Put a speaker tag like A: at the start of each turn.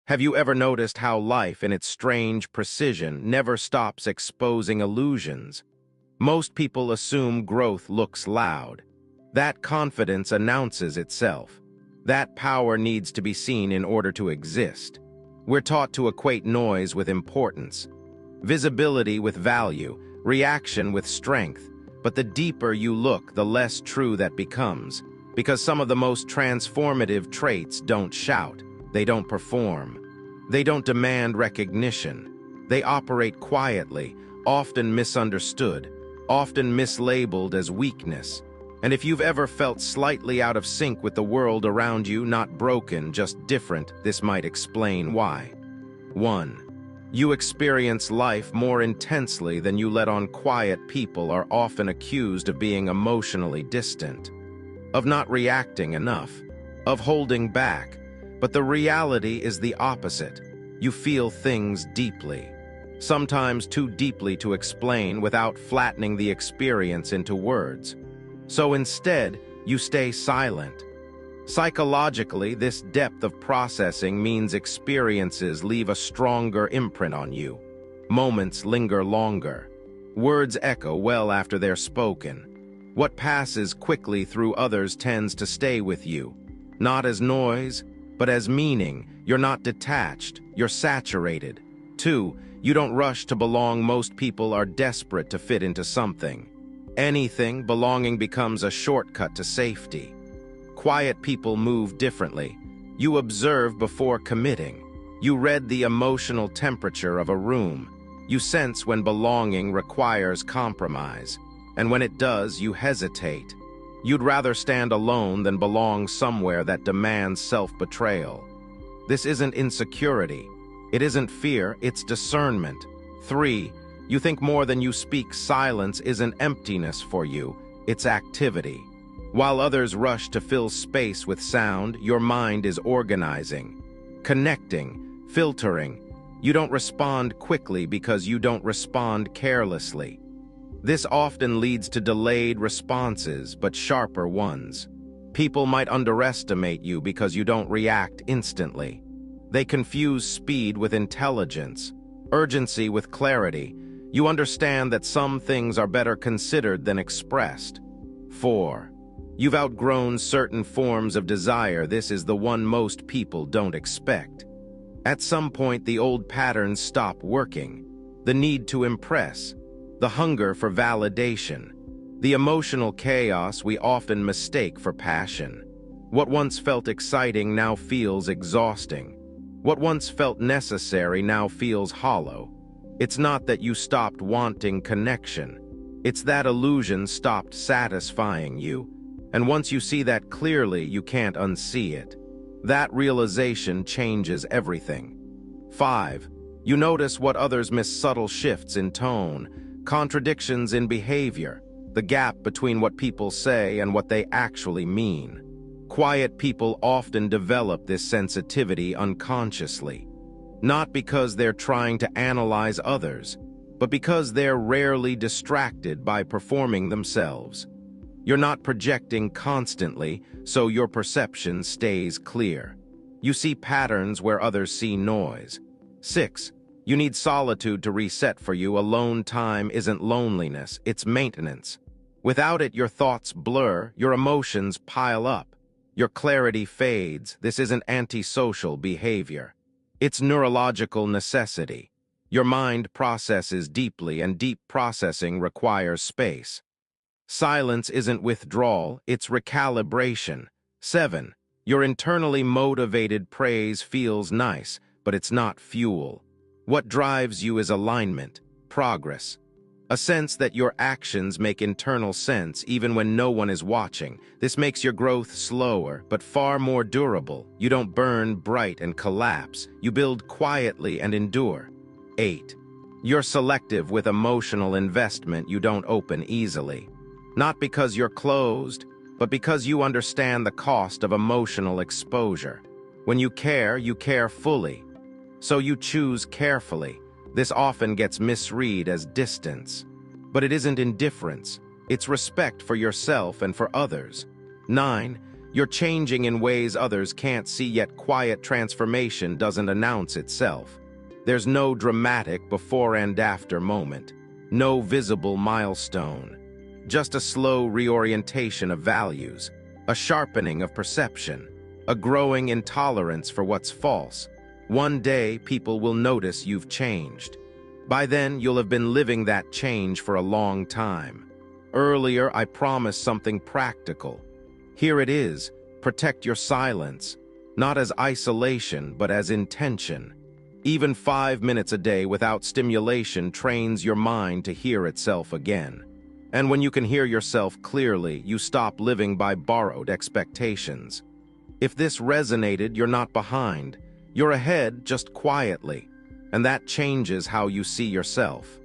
A: Have you ever noticed how life, in its strange precision, never stops exposing illusions? Most people assume growth looks loud. That confidence announces itself. That power needs to be seen in order to exist. We're taught to equate noise with importance, visibility with value, reaction with strength. But the deeper you look, the less true that becomes, because some of the most transformative traits don't shout, they don't perform, they don't demand recognition. They operate quietly, often misunderstood, often mislabeled as weakness. And if you've ever felt slightly out of sync with the world around you, not broken, just different, this might explain why. 1. You experience life more intensely than you let on. Quiet people are often accused of being emotionally distant, of not reacting enough, of holding back. But the reality is the opposite. You feel things deeply, sometimes too deeply to explain without flattening the experience into words. So instead, you stay silent. Psychologically, this depth of processing means experiences leave a stronger imprint on you. Moments linger longer. Words echo well after they're spoken. What passes quickly through others tends to stay with you, not as noise, but as meaning. You're not detached, you're saturated. 2. You don't rush to belong. Most people are desperate to fit into something. Anything, belonging becomes a shortcut to safety. Quiet people move differently. You observe before committing. You read the emotional temperature of a room. You sense when belonging requires compromise. And when it does, you hesitate. You'd rather stand alone than belong somewhere that demands self-betrayal. This isn't insecurity. It isn't fear, it's discernment. 3. You think more than you speak. Silence isn't emptiness for you, it's activity. While others rush to fill space with sound, your mind is organizing, connecting, filtering. You don't respond quickly because you don't respond carelessly. This often leads to delayed responses, but sharper ones. People might underestimate you because you don't react instantly. They confuse speed with intelligence, urgency with clarity. You understand that some things are better considered than expressed. 4. You've outgrown certain forms of desire. This is the one most people don't expect. At some point, the old patterns stop working. The need to impress, the hunger for validation, the emotional chaos we often mistake for passion. What once felt exciting now feels exhausting. What once felt necessary now feels hollow. It's not that you stopped wanting connection. It's that illusion stopped satisfying you. And once you see that clearly, you can't unsee it. That realization changes everything. 5. You notice what others miss. Subtle shifts in tone, contradictions in behavior, the gap between what people say and what they actually mean. Quiet people often develop this sensitivity unconsciously, not because they're trying to analyze others, but because they're rarely distracted by performing themselves. You're not projecting constantly, so your perception stays clear. You see patterns where others see noise. 6. You need solitude to reset. For you, alone time isn't loneliness, it's maintenance. Without it, your thoughts blur, your emotions pile up, your clarity fades. This isn't antisocial behavior. It's neurological necessity. Your mind processes deeply, and deep processing requires space. Silence isn't withdrawal, it's recalibration. 7. Your internally motivated praise feels nice, but it's not fuel. What drives you is alignment, progress, a sense that your actions make internal sense even when no one is watching. This makes your growth slower, but far more durable. You don't burn bright and collapse. You build quietly and endure. 8. You're selective with emotional investment. You don't open easily. Not because you're closed, but because you understand the cost of emotional exposure. When you care fully. So you choose carefully. This often gets misread as distance. But it isn't indifference. It's respect for yourself and for others. 9. You're changing in ways others can't see, yet quiet transformation doesn't announce itself. There's no dramatic before and after moment, no visible milestone, just a slow reorientation of values, a sharpening of perception, a growing intolerance for what's false. One day, people will notice you've changed. By then, you'll have been living that change for a long time. Earlier, I promised something practical. Here it is: protect your silence, not as isolation, but as intention. Even 5 minutes a day without stimulation trains your mind to hear itself again. And when you can hear yourself clearly, you stop living by borrowed expectations. If this resonated, you're not behind. You're ahead, just quietly. And that changes how you see yourself.